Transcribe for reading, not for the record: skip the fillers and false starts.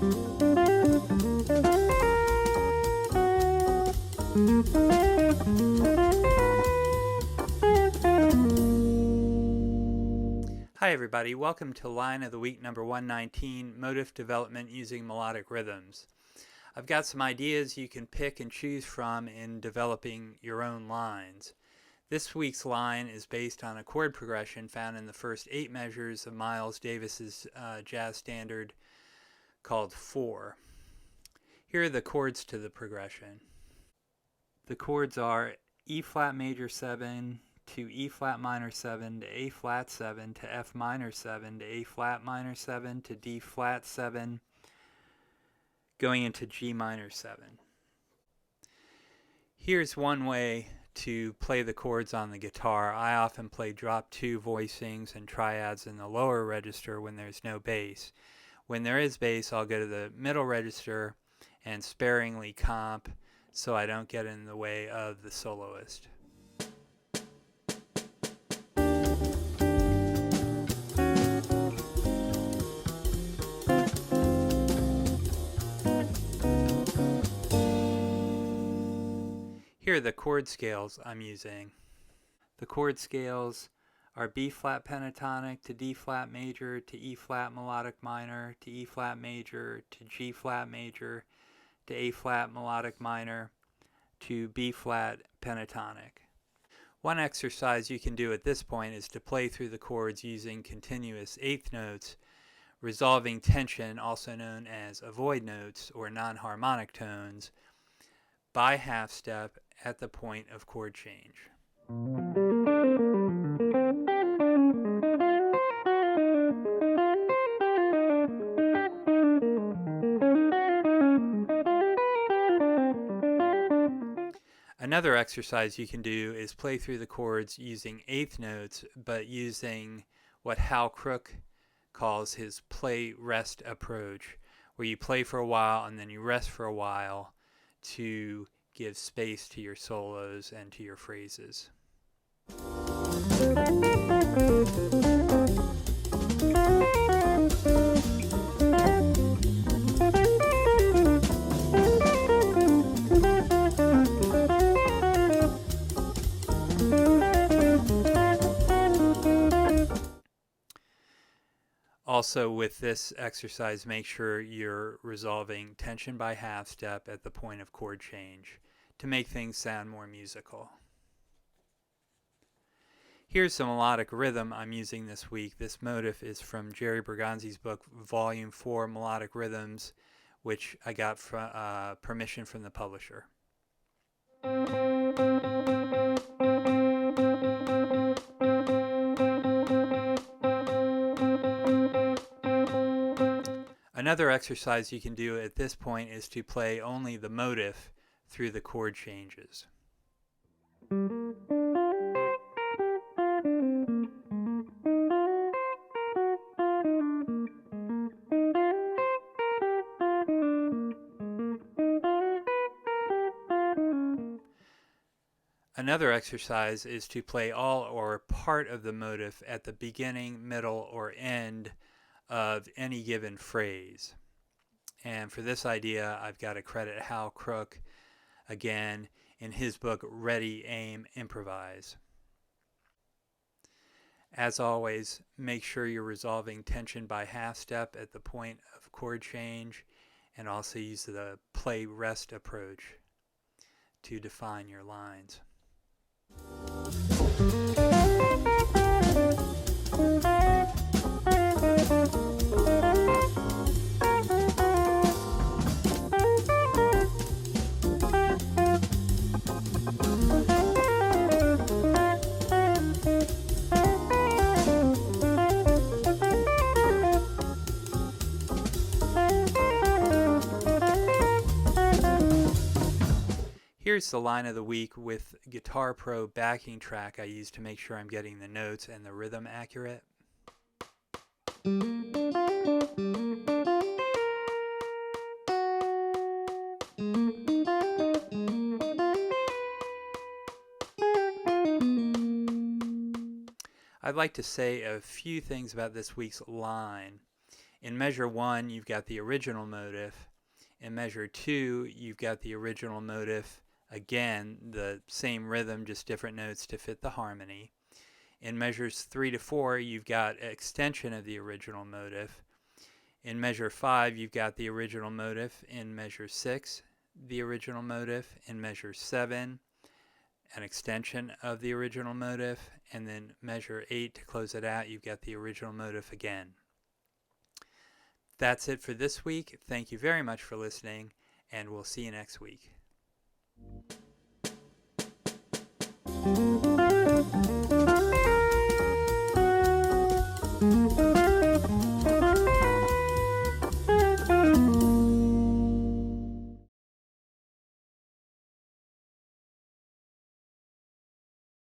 Hi everybody, welcome to Line of the Week number 119, Motif Development Using Melodic Rhythms. I've got some ideas you can pick and choose from in developing your own lines. This week's line is based on a chord progression found in the first 8 measures of Miles Davis's jazz standard called 4. Here are the chords to the progression. The chords are E flat major 7 to E flat minor 7 to A flat 7 to F minor 7 to A flat minor 7 to D flat 7 going into G minor 7. Here's one way to play the chords on the guitar. I often play drop 2 voicings and triads in the lower register when there's no bass. When there is bass, I'll go to the middle register and sparingly comp so I don't get in the way of the soloist. Here are the chord scales I'm using. The chord scales are B flat pentatonic to D flat major to E flat melodic minor to E flat major to G flat major to A flat melodic minor to B flat pentatonic. One exercise you can do at this point is to play through the chords using continuous eighth notes, resolving tension, also known as avoid notes or non-harmonic tones, by half step at the point of chord change. Another exercise you can do is play through the chords using eighth notes, but using what Hal Crook calls his play-rest approach, where you play for a while and then you rest for a while to give space to your solos and to your phrases. Also, with this exercise, make sure you're resolving tension by half step at the point of chord change to make things sound more musical. Here's some melodic rhythm I'm using this week. This motif is from Jerry Bergonzi's book, Volume 4, Melodic Rhythms, which I got permission from the publisher. Another exercise you can do at this point is to play only the motif through the chord changes. Another exercise is to play all or part of the motif at the beginning, middle, or end of any given phrase. And for this idea, I've got to credit Hal Crook again in his book, Ready, Aim, Improvise. As always, make sure you're resolving tension by half step at the point of chord change, and also use the play-rest approach to define your lines. Here's the line of the week with Guitar Pro backing track I use to make sure I'm getting the notes and the rhythm accurate. I'd like to say a few things about this week's line. In measure 1, you've got the original motif. In measure 2, you've got the original motif, again, the same rhythm, just different notes to fit the harmony. In measures 3 to 4, you've got extension of the original motif. In measure 5, you've got the original motif. In measure 6, the original motif. In measure 7, an extension of the original motif. And then measure 8, to close it out, you've got the original motif again. That's it for this week. Thank you very much for listening, and we'll see you next week.